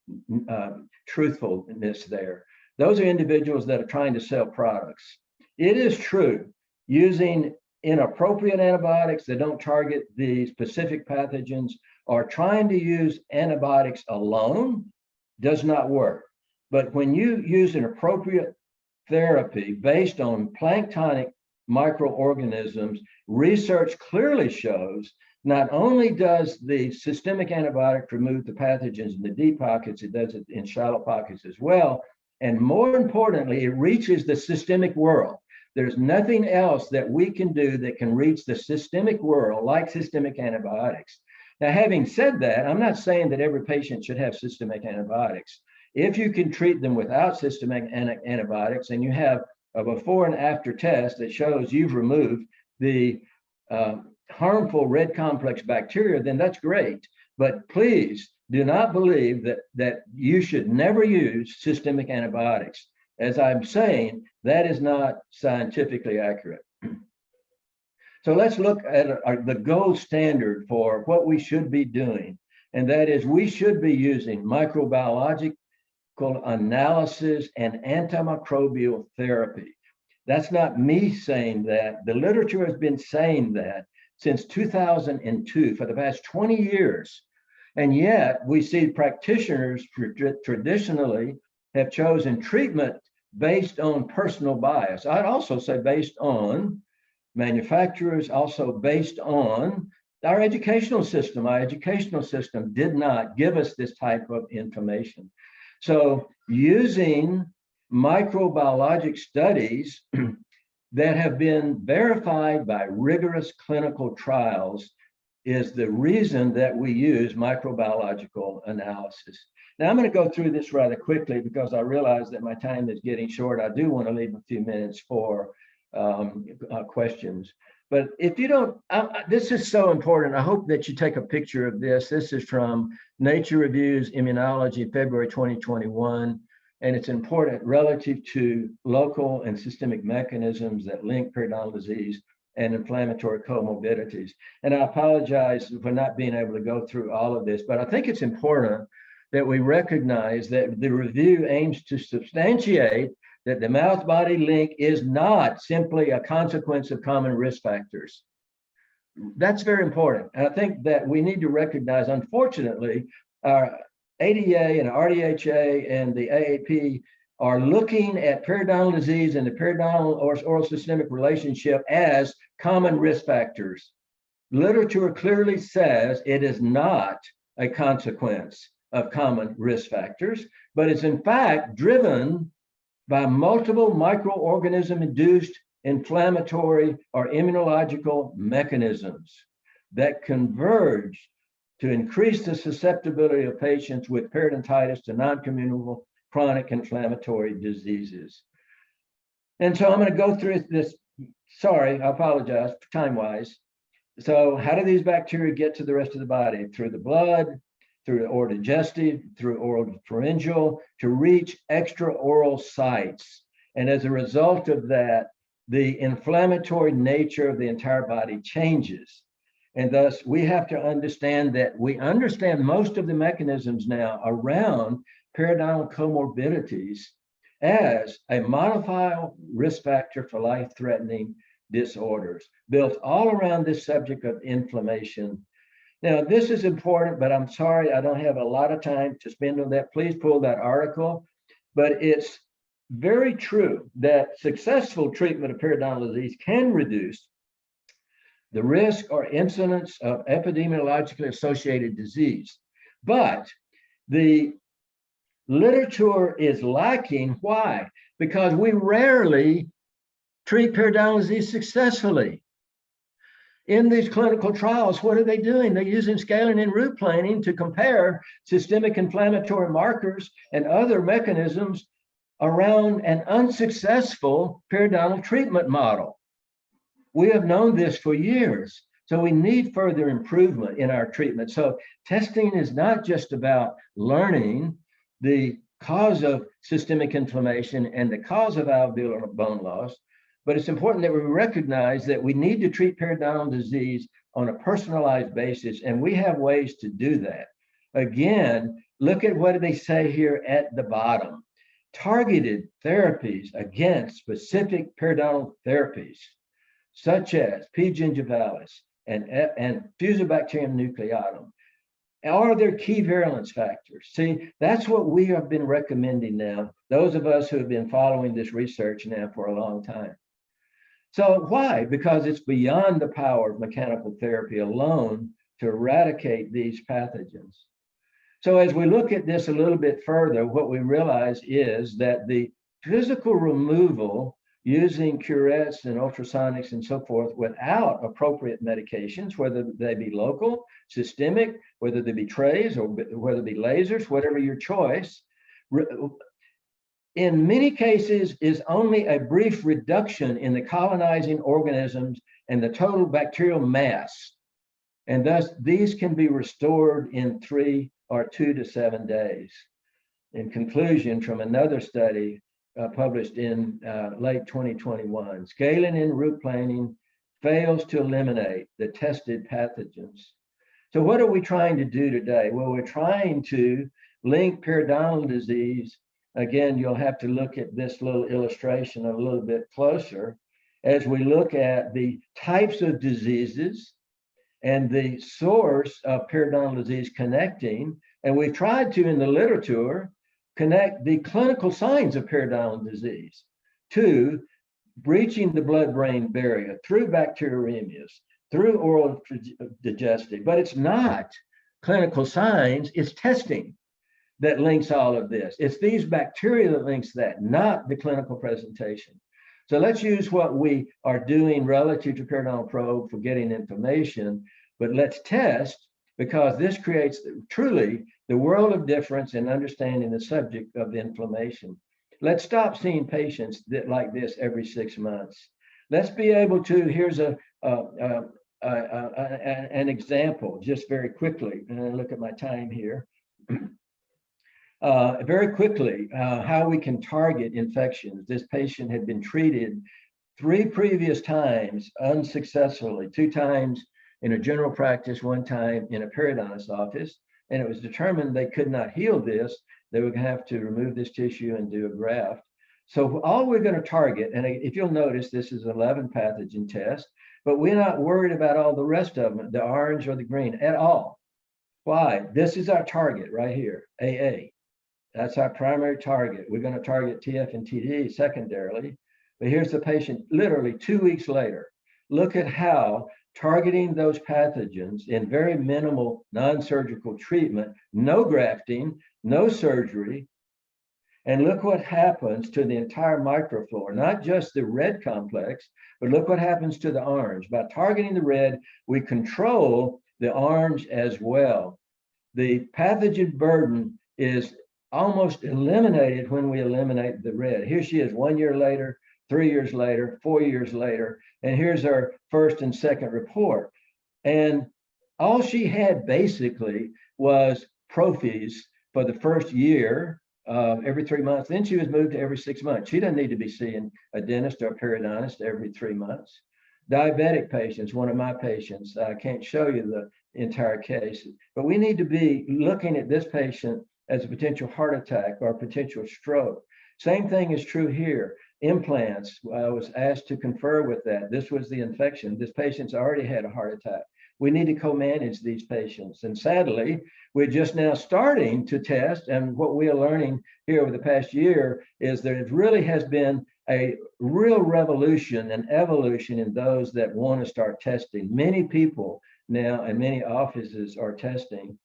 truthfulness there. Those are individuals that are trying to sell products. It is true, using inappropriate antibiotics that don't target the specific pathogens or trying to use antibiotics alone does not work. But when you use an appropriate therapy based on planktonic microorganisms, research clearly shows not only does the systemic antibiotic remove the pathogens in the deep pockets, it does it in shallow pockets as well. And more importantly, it reaches the systemic world. There's nothing else that we can do that can reach the systemic world like systemic antibiotics. Now, having said that, I'm not saying that every patient should have systemic antibiotics. If you can treat them without systemic antibiotics and you have a before and after test that shows you've removed the harmful red complex bacteria, then that's great. But please do not believe that you should never use systemic antibiotics. As I'm saying, that is not scientifically accurate. So let's look at the gold standard for what we should be doing. And that is we should be using microbiological analysis and antimicrobial therapy. That's not me saying that. The literature has been saying that since 2002 for the past 20 years. And yet we see practitioners traditionally have chosen treatment based on personal bias. I'd also say based on manufacturers, also based on our educational system. Our educational system did not give us this type of information. So using microbiologic studies that have been verified by rigorous clinical trials is the reason that we use microbiological analysis. Now, I'm going to go through this rather quickly because I realize that my time is getting short. I do want to leave a few minutes for questions. But if you don't, this is so important. I hope that you take a picture of this. This is from Nature Reviews Immunology, February 2021. And it's important relative to local and systemic mechanisms that link periodontal disease and inflammatory comorbidities. And I apologize for not being able to go through all of this, but I think it's important that we recognize that the review aims to substantiate that the mouth-body link is not simply a consequence of common risk factors. That's very important. And I think that we need to recognize, unfortunately, our ADA and RDHA and the AAP are looking at periodontal disease and the periodontal or oral systemic relationship as common risk factors. Literature clearly says it is not a consequence of common risk factors, but it's in fact driven by multiple microorganism-induced inflammatory or immunological mechanisms that converge to increase the susceptibility of patients with periodontitis to non-communicable chronic inflammatory diseases. And so I'm going to go through this. Sorry, I apologize time-wise. So how do these bacteria get to the rest of the body? Through the blood, through the oral digestive, through oral pharyngeal, to reach extraoral sites. And as a result of that, the inflammatory nature of the entire body changes. And thus, we have to understand that we understand most of the mechanisms now around periodontal comorbidities as a modifiable risk factor for life-threatening disorders, built all around this subject of inflammation. Now, this is important, but I'm sorry, I don't have a lot of time to spend on that. Please pull that article. But it's very true that successful treatment of periodontal disease can reduce the risk or incidence of epidemiologically associated disease. But the literature is lacking. Why? Because we rarely treat periodontal disease successfully. In these clinical trials, what are they doing? They're using scaling and root planing to compare systemic inflammatory markers and other mechanisms around an unsuccessful periodontal treatment model. We have known this for years, so we need further improvement in our treatment. So testing is not just about learning the cause of systemic inflammation and the cause of alveolar bone loss, but it's important that we recognize that we need to treat periodontal disease on a personalized basis, and we have ways to do that. Again, look at what they say here at the bottom. Targeted therapies against specific periodontal therapies, such as P. gingivalis and Fusobacterium nucleatum, are there key virulence factors? See, that's what we have been recommending now, those of us who have been following this research now for a long time. So why? Because it's beyond the power of mechanical therapy alone to eradicate these pathogens. So as we look at this a little bit further, what we realize is that the physical removal using curettes and ultrasonics and so forth without appropriate medications, whether they be local, systemic, whether they be trays or whether they be lasers, whatever your choice, in many cases is only a brief reduction in the colonizing organisms and the total bacterial mass. And thus these can be restored in 3 or 2 to 7 days. In conclusion, from another study published in late 2021, scaling and root planing fails to eliminate the tested pathogens. So what are we trying to do today? Well, we're trying to link periodontal disease. Again, you'll have to look at this little illustration a little bit closer as we look at the types of diseases and the source of periodontal disease connecting. And we've tried to, in the literature, connect the clinical signs of periodontal disease to breaching the blood-brain barrier through bacteremia, through oral digestive. But it's not clinical signs, it's testing that links all of this. It's these bacteria that links that, not the clinical presentation. So let's use what we are doing relative to periodontal probe for getting information, but let's test, because this creates truly the world of difference in understanding the subject of inflammation. Let's stop seeing patients like this every 6 months. Let's be able to, here's an example, just very quickly, and I look at my time here. Very quickly, how we can target infections. This patient had been treated 3 previous times unsuccessfully, 2 times in a general practice, 1 time in a periodontist office, and it was determined they could not heal this. They would have to remove this tissue and do a graft. So all we're going to target, and if you'll notice, this is an 11 pathogen test, but we're not worried about all the rest of them, the orange or the green at all. Why? This is our target right here, AA. That's our primary target. We're going to target TF and TD secondarily. But here's the patient literally 2 weeks later. Look at how targeting those pathogens in very minimal non-surgical treatment, no grafting, no surgery, and look what happens to the entire microflora, not just the red complex, but look what happens to the orange. By targeting the red, we control the orange as well. The pathogen burden is almost eliminated when we eliminate the red. Here she is 1 year later, 3 years later, 4 years later, and here's her first and second report. And all she had basically was prophies for the first year, every 3 months. Then she was moved to every 6 months. She doesn't need to be seeing a dentist or a periodontist every 3 months. Diabetic patients, one of my patients, I can't show you the entire case, but we need to be looking at this patient as a potential heart attack or a potential stroke. Same thing is true here. Implants, I was asked to confer with that. This was the infection. This patient's already had a heart attack. We need to co-manage these patients. And sadly, we're just now starting to test. And what we are learning here over the past year is that it really has been a real revolution and evolution in those that want to start testing. Many people now and many offices are testing.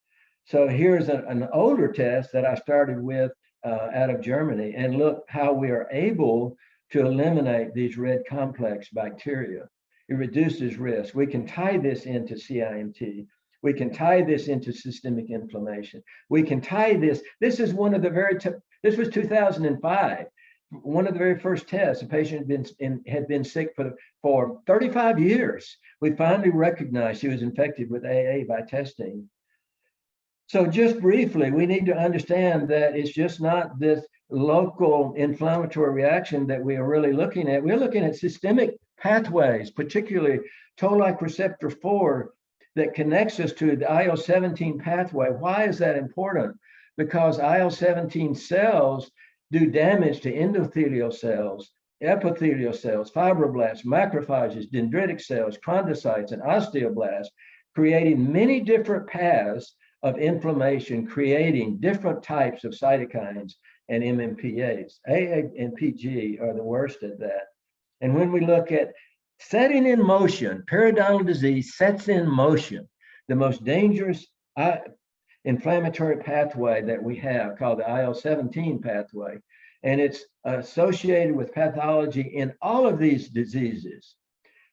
So here's an older test that I started with out of Germany, and look how we are able to eliminate these red complex bacteria. It reduces risk. We can tie this into CIMT. We can tie this into systemic inflammation. We can tie this. This is one of the this was 2005. One of the very first tests, a patient had been sick for 35 years. We finally recognized she was infected with AA by testing. So just briefly, we need to understand that it's just not this local inflammatory reaction that we are really looking at. We're looking at systemic pathways, particularly toll-like receptor 4 that connects us to the IL-17 pathway. Why is that important? Because IL-17 cells do damage to endothelial cells, epithelial cells, fibroblasts, macrophages, dendritic cells, chondrocytes, and osteoblasts, creating many different paths of inflammation, creating different types of cytokines and MMPAs. AA and PG are the worst at that. And when we look at setting in motion, periodontal disease sets in motion the most dangerous inflammatory pathway that we have, called the IL-17 pathway. And it's associated with pathology in all of these diseases,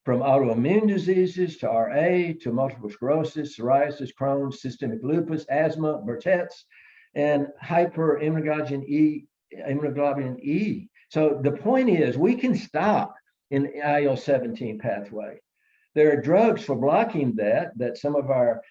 from autoimmune diseases to RA, to multiple sclerosis, psoriasis, Crohn's, systemic lupus, asthma, Burttett's, and hyperimmunoglobulin E. So the point is, we can stop in the IL-17 pathway. There are drugs for blocking that some of our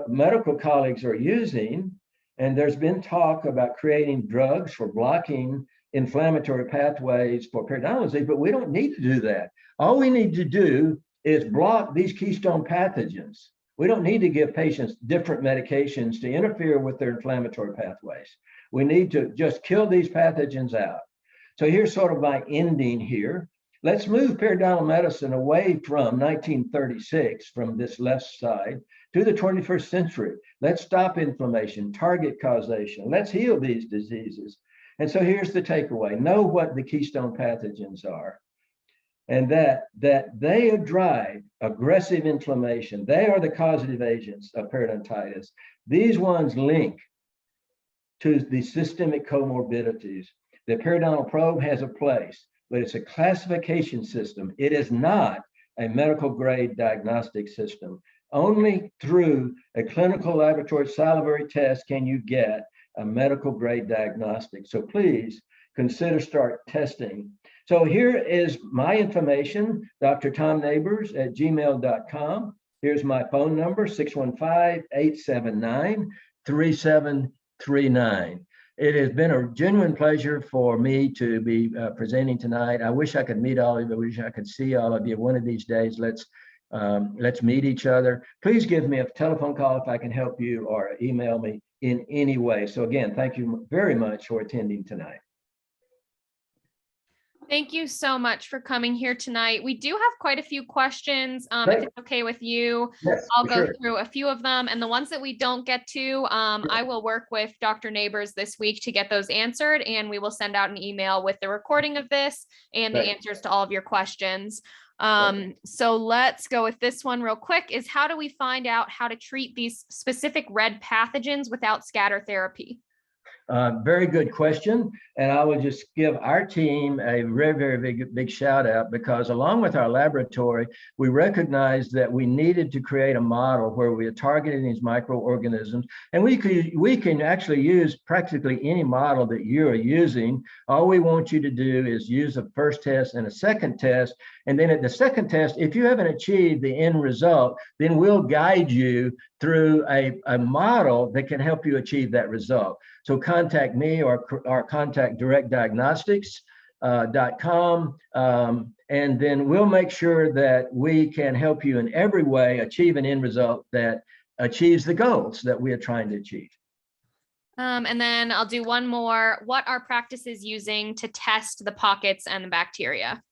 medical colleagues are using, and there's been talk about creating drugs for blocking inflammatory pathways for periodontal disease, but we don't need to do that. All we need to do is block these keystone pathogens. We don't need to give patients different medications to interfere with their inflammatory pathways. We need to just kill these pathogens out. So here's sort of my ending here. Let's move periodontal medicine away from 1936, from this left side, to the 21st century. Let's stop inflammation, target causation. Let's heal these diseases. And so here's the takeaway. Know what the keystone pathogens are, and that they drive aggressive inflammation. They are the causative agents of periodontitis. These ones link to the systemic comorbidities. The periodontal probe has a place, but it's a classification system. It is not a medical grade diagnostic system. Only through a clinical laboratory salivary test can you get a medical grade diagnostic. So please consider start testing. So here is my information, drtomneighbors@gmail.com. Here's my phone number, 615-879-3739. It has been a genuine pleasure for me to be presenting tonight. I wish I could meet all of you. I wish I could see all of you. One of these days, let's meet each other. Please give me a telephone call if I can help you, or email me in any way. So again, thank you very much for attending tonight. Thank you so much for coming here tonight. We do have quite a few questions. If Great. it's okay with you, Yes, I'll for go sure. through a few of them. And the ones that we don't get to, I will work with Dr. Neighbors this week to get those answered. And we will send out an email with the recording of this and the Great. answers to all of your questions. Great. So let's go with this one real quick, is how do we find out how to treat these specific red pathogens without scatter therapy? Very good question. And I will just give our team a very, very big shout out, because along with our laboratory, we recognized that we needed to create a model where we are targeting these microorganisms. And we can actually use practically any model that you are using. All we want you to do is use a first test and a second test. And then at the second test, if you haven't achieved the end result, then we'll guide you through a model that can help you achieve that result. So contact me or contact directdiagnostics.com, and then we'll make sure that we can help you in every way achieve an end result that achieves the goals that we are trying to achieve. And then I'll do one more. What are practices using to test the pockets and the bacteria?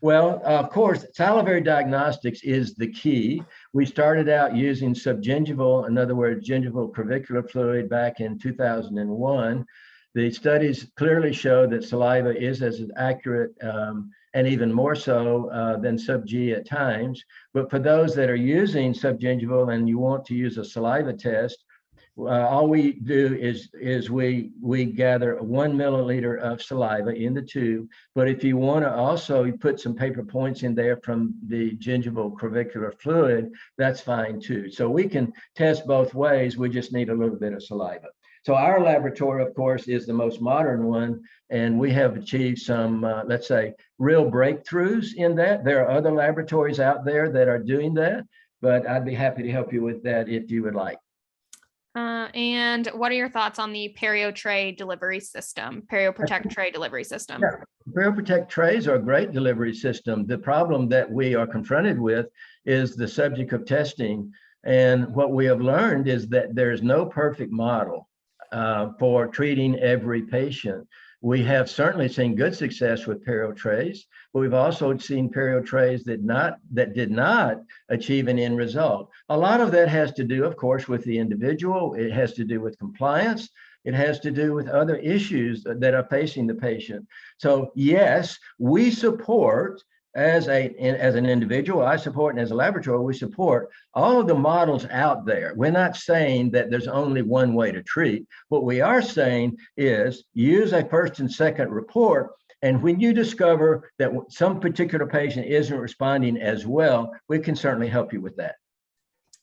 Well, of course, salivary diagnostics is the key. We started out using subgingival, in other words, gingival crevicular fluid back in 2001. The studies clearly show that saliva is as accurate and even more so than sub-G at times. But for those that are using subgingival and you want to use a saliva test, all we do is we gather 1 milliliter of saliva in the tube. But if you want to also put some paper points in there from the gingival crevicular fluid, that's fine too. So we can test both ways. We just need a little bit of saliva. So our laboratory, of course, is the most modern one, and we have achieved some, let's say, real breakthroughs in that. There are other laboratories out there that are doing that, but I'd be happy to help you with that if you would like. And what are your thoughts on the PerioTray delivery system, PerioProtect tray delivery system? Yeah, PerioProtect trays are a great delivery system. The problem that we are confronted with is the subject of testing. And what we have learned is that there's no perfect model for treating every patient. We have certainly seen good success with PerioTrays, but we've also seen PerioTrays that did not achieve an end result. A lot of that has to do, of course, with the individual. It has to do with compliance. It has to do with other issues that are facing the patient. So yes, we support as an individual, I support, and as a laboratory, we support all of the models out there. We're not saying that there's only one way to treat. What we are saying is use a first and second report. And when you discover that some particular patient isn't responding as well, we can certainly help you with that.